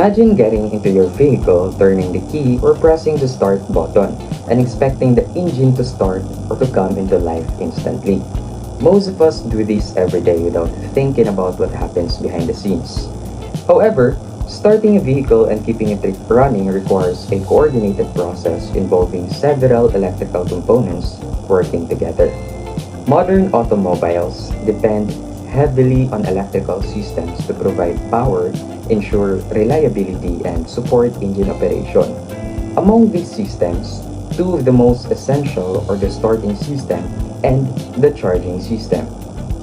Imagine getting into your vehicle, turning the key, or pressing the start button, and expecting the engine to start or to come into life instantly. Most of us do this every day without thinking about what happens behind the scenes. However, starting a vehicle and keeping it running requires a coordinated process involving several electrical components working together. Modern automobiles depend heavily on electrical systems to provide power, ensure reliability, and support engine operation. Among these systems, two of the most essential are the starting system and the charging system.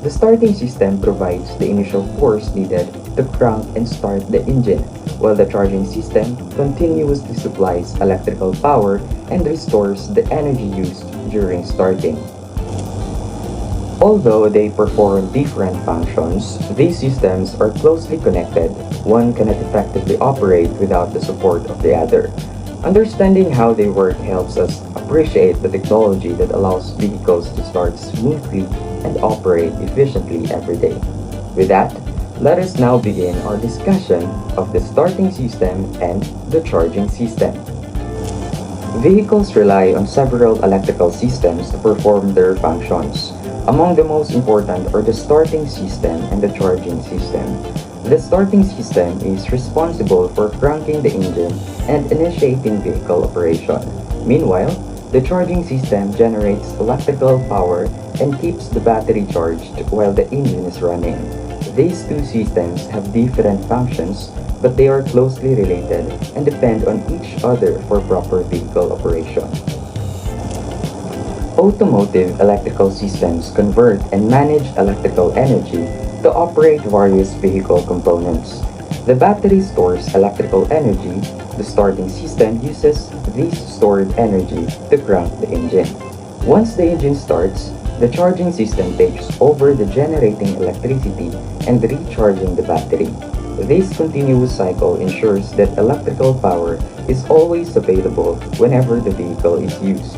The starting system provides the initial force needed to crank and start the engine, while the charging system continuously supplies electrical power and restores the energy used during starting. Although they perform different functions, these systems are closely connected. One cannot effectively operate without the support of the other. Understanding how they work helps us appreciate the technology that allows vehicles to start smoothly and operate efficiently every day. With that, let us now begin our discussion of the starting system and the charging system. Vehicles rely on several electrical systems to perform their functions. Among the most important are the starting system and the charging system. The starting system is responsible for cranking the engine and initiating vehicle operation. Meanwhile, the charging system generates electrical power and keeps the battery charged while the engine is running. These two systems have different functions, but they are closely related and depend on each other for proper vehicle operation. Automotive electrical systems convert and manage electrical energy to operate various vehicle components. The battery stores electrical energy. The starting system uses this stored energy to crank the engine. Once the engine starts, the charging system takes over the generating electricity and recharging the battery. This continuous cycle ensures that electrical power is always available whenever the vehicle is used.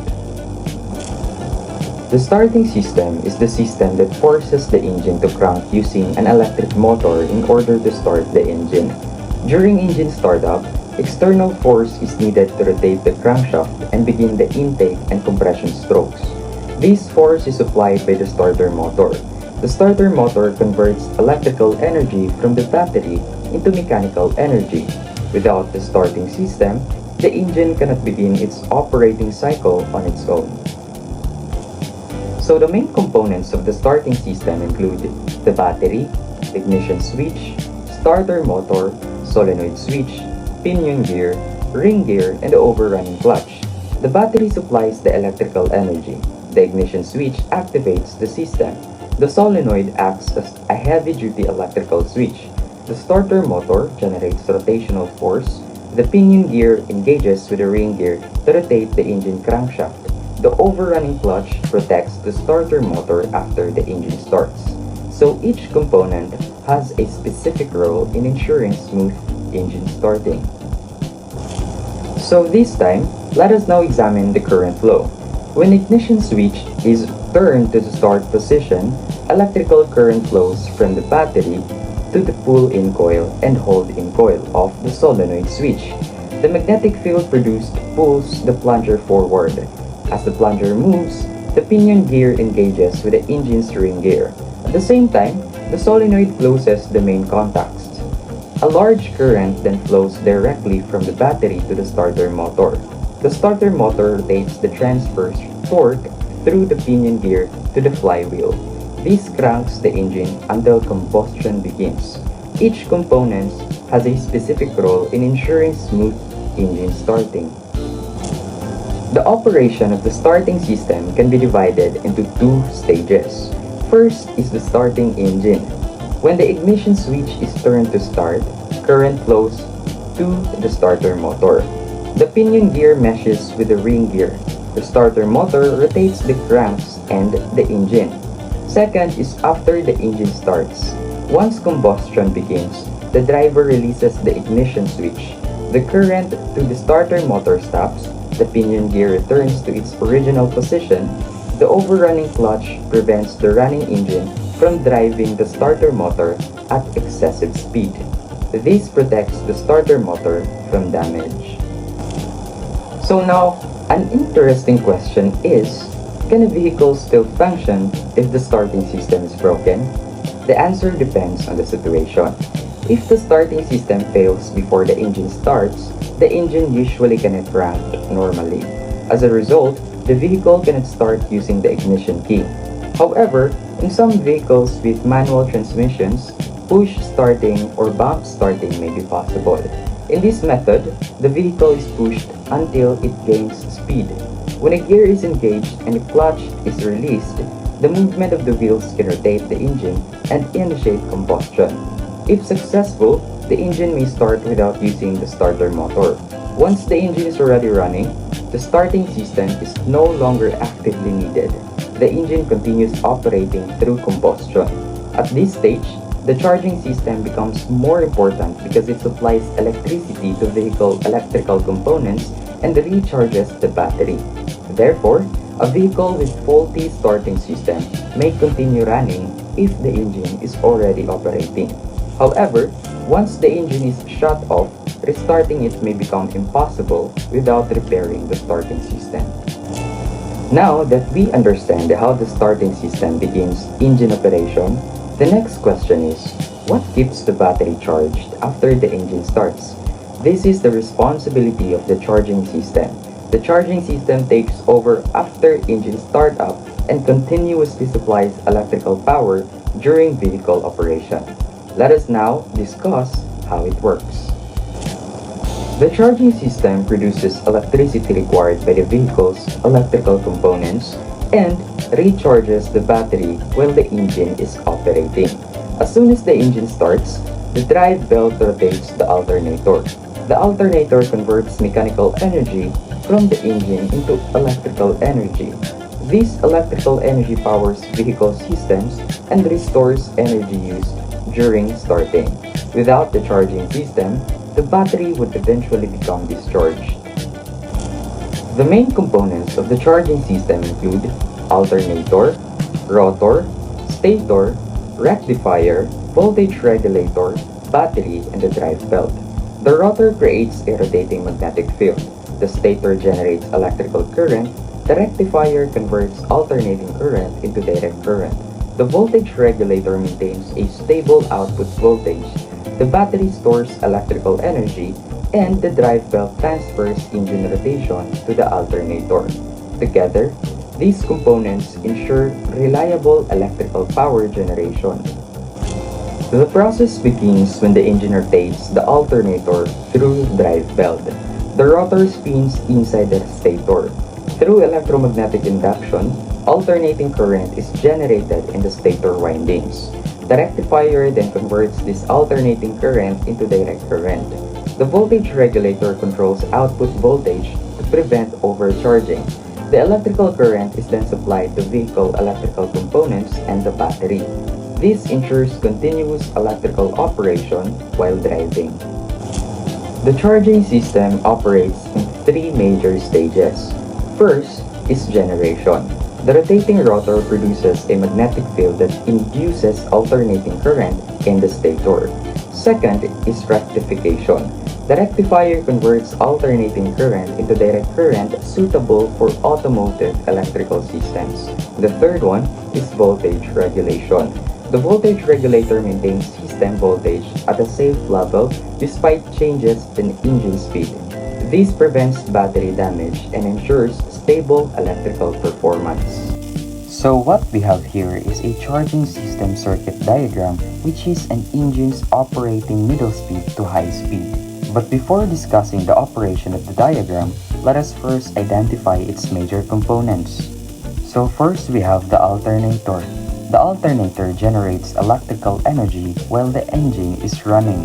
The starting system is the system that forces the engine to crank using an electric motor in order to start the engine. During engine startup, external force is needed to rotate the crankshaft and begin the intake and compression strokes. This force is supplied by the starter motor. The starter motor converts electrical energy from the battery into mechanical energy. Without the starting system, the engine cannot begin its operating cycle on its own. So the main components of the starting system include the battery, ignition switch, starter motor, solenoid switch, pinion gear, ring gear, and the overrunning clutch. The battery supplies the electrical energy. The ignition switch activates the system. The solenoid acts as a heavy-duty electrical switch. The starter motor generates rotational force. The pinion gear engages with the ring gear to rotate the engine crankshaft. The overrunning clutch protects the starter motor after the engine starts. So each component has a specific role in ensuring smooth engine starting. So this time, let us now examine the current flow. When ignition switch is turned to the start position, electrical current flows from the battery to the pull-in coil and hold-in coil of the solenoid switch. The magnetic field produced pulls the plunger forward. As the plunger moves, the pinion gear engages with the engine's ring gear. At the same time, the solenoid closes the main contacts. A large current then flows directly from the battery to the starter motor. The starter motor rotates the transverse torque through the pinion gear to the flywheel. This cranks the engine until combustion begins. Each component has a specific role in ensuring smooth engine starting. The operation of the starting system can be divided into two stages. First is the starting engine. When the ignition switch is turned to start, current flows to the starter motor. The pinion gear meshes with the ring gear. The starter motor rotates the cranks and the engine. Second is after the engine starts. Once combustion begins, the driver releases the ignition switch. The current to the starter motor stops. The pinion gear returns to its original position. The overrunning clutch prevents the running engine from driving the starter motor at excessive speed. This protects the starter motor from damage. So now, an interesting question is, can a vehicle still function if the starting system is broken? The answer depends on the situation. If the starting system fails before the engine starts, the engine usually cannot run normally. As a result, the vehicle cannot start using the ignition key. However, in some vehicles with manual transmissions, push starting or bump starting may be possible. In this method, the vehicle is pushed until it gains speed. When a gear is engaged and a clutch is released, the movement of the wheels can rotate the engine and initiate combustion. If successful, the engine may start without using the starter motor. Once the engine is already running, the starting system is no longer actively needed. The engine continues operating through combustion. At this stage, the charging system becomes more important because it supplies electricity to vehicle electrical components and recharges the battery. Therefore, a vehicle with faulty starting system may continue running if the engine is already operating. However, once the engine is shut off, restarting it may become impossible without repairing the starting system. Now that we understand how the starting system begins engine operation, the next question is, what keeps the battery charged after the engine starts? This is the responsibility of the charging system. The charging system takes over after engine startup and continuously supplies electrical power during vehicle operation. Let us now discuss how it works. The charging system produces electricity required by the vehicle's electrical components and recharges the battery while the engine is operating. As soon as the engine starts, the drive belt rotates the alternator. The alternator converts mechanical energy from the engine into electrical energy. This electrical energy powers vehicle systems and restores energy used during starting. Without the charging system, the battery would eventually become discharged. The main components of the charging system include alternator, rotor, stator, rectifier, voltage regulator, battery, and the drive belt. The rotor creates a rotating magnetic field. The stator generates electrical current. The rectifier converts alternating current into direct current. The voltage regulator maintains a stable output voltage. The battery stores electrical energy, and the drive belt transfers engine rotation to the alternator. Together, these components ensure reliable electrical power generation. The process begins when the engine rotates the alternator through the drive belt. The rotor spins inside the stator. Through electromagnetic induction, alternating current is generated in the stator windings. The rectifier then converts this alternating current into direct current. The voltage regulator controls output voltage to prevent overcharging. The electrical current is then supplied to vehicle electrical components and the battery. This ensures continuous electrical operation while driving. The charging system operates in three major stages. First is generation. The rotating rotor produces a magnetic field that induces alternating current in the stator. Second is rectification. The rectifier converts alternating current into direct current suitable for automotive electrical systems. The third one is voltage regulation. The voltage regulator maintains system voltage at a safe level despite changes in engine speed. This prevents battery damage and ensures stable electrical performance. So what we have here is a charging system circuit diagram, which is an engine's operating middle speed to high speed. But before discussing the operation of the diagram, let us first identify its major components. So first we have the alternator. The alternator generates electrical energy while the engine is running.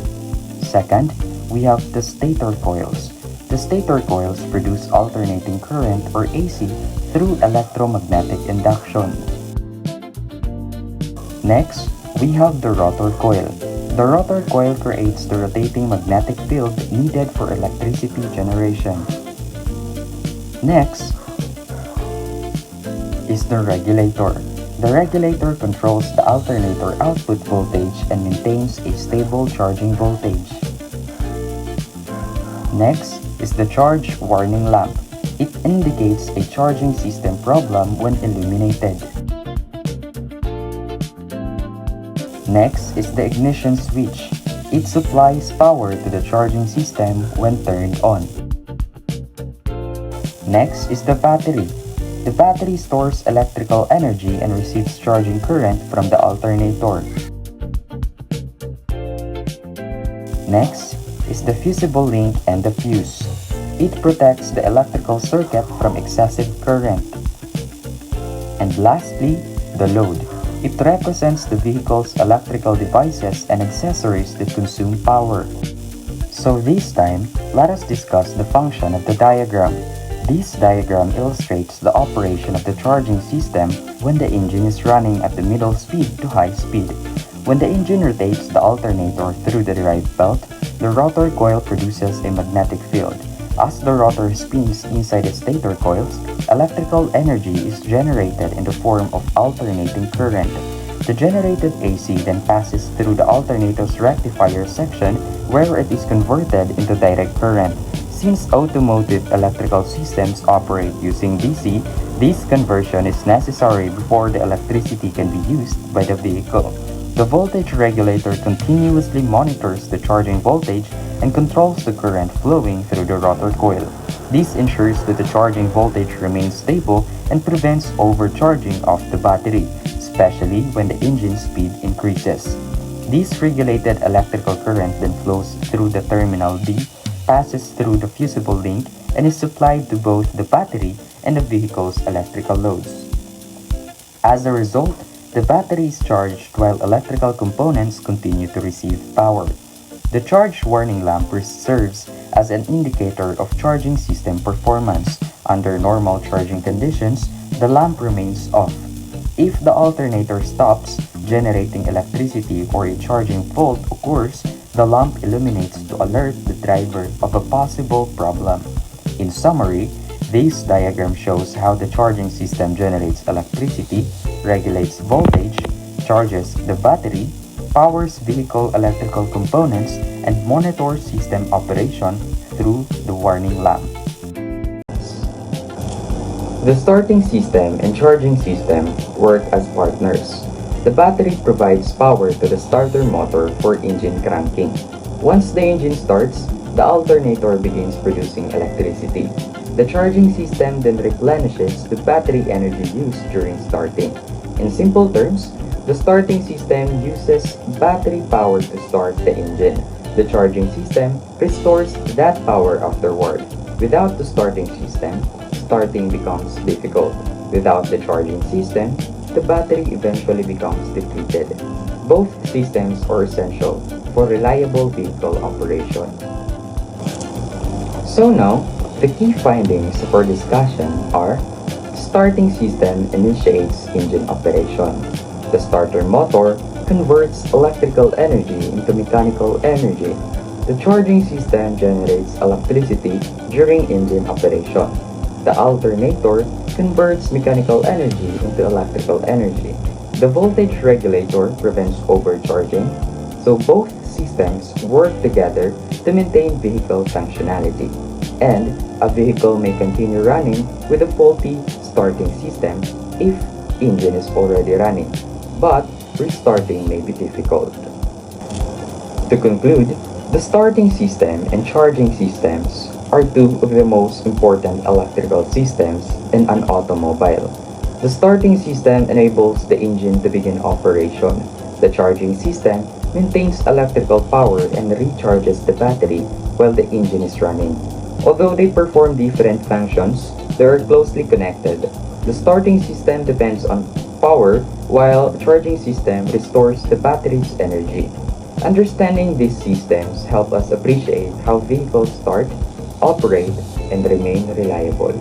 Second, we have the stator coils. The stator coils produce alternating current or AC through electromagnetic induction. Next, we have the rotor coil. The rotor coil creates the rotating magnetic field needed for electricity generation. Next is the regulator. The regulator controls the alternator output voltage and maintains a stable charging voltage. Next is the charge warning lamp. It indicates a charging system problem when illuminated. Next is the ignition switch. It supplies power to the charging system when turned on. Next is the battery. The battery stores electrical energy and receives charging current from the alternator. Next is the fusible link and the fuse. It protects the electrical circuit from excessive current. And lastly, the load. It represents the vehicle's electrical devices and accessories that consume power. So this time, let us discuss the function of the diagram. This diagram illustrates the operation of the charging system when the engine is running at the middle speed to high speed. When the engine rotates the alternator through the drive belt, the rotor coil produces a magnetic field. As the rotor spins inside the stator coils, electrical energy is generated in the form of alternating current. The generated AC then passes through the alternator's rectifier section where it is converted into direct current. Since automotive electrical systems operate using DC, this conversion is necessary before the electricity can be used by the vehicle. The voltage regulator continuously monitors the charging voltage and controls the current flowing through the rotor coil. This ensures that the charging voltage remains stable and prevents overcharging of the battery, especially when the engine speed increases. This regulated electrical current then flows through the terminal D, passes through the fusible link, and is supplied to both the battery and the vehicle's electrical loads. As a result, the battery is charged while electrical components continue to receive power. The charge warning lamp serves as an indicator of charging system performance. Under normal charging conditions, the lamp remains off. If the alternator stops generating electricity or a charging fault occurs, the lamp illuminates to alert the driver of a possible problem. In summary, this diagram shows how the charging system generates electricity, regulates voltage, charges the battery, powers vehicle electrical components, and monitors system operation through the warning lamp. The starting system and charging system work as partners. The battery provides power to the starter motor for engine cranking. Once the engine starts, the alternator begins producing electricity. The charging system then replenishes the battery energy used during starting. In simple terms, the starting system uses battery power to start the engine. The charging system restores that power afterward. Without the starting system, starting becomes difficult. Without the charging system, the battery eventually becomes depleted. Both systems are essential for reliable vehicle operation. So now, the key findings for discussion are: starting system initiates engine operation. The starter motor converts electrical energy into mechanical energy. The charging system generates electricity during engine operation. The alternator converts mechanical energy into electrical energy. The voltage regulator prevents overcharging, so both systems work together to maintain vehicle functionality. And a vehicle may continue running with a faulty starting system if engine is already running, but restarting may be difficult. To conclude, the starting system and charging systems are two of the most important electrical systems in an automobile. The starting system enables the engine to begin operation. The charging system maintains electrical power and recharges the battery while the engine is running. Although they perform different functions, they are closely connected. The starting system depends on power, while the charging system restores the battery's energy. Understanding these systems help us appreciate how vehicles start, operate, and remain reliable.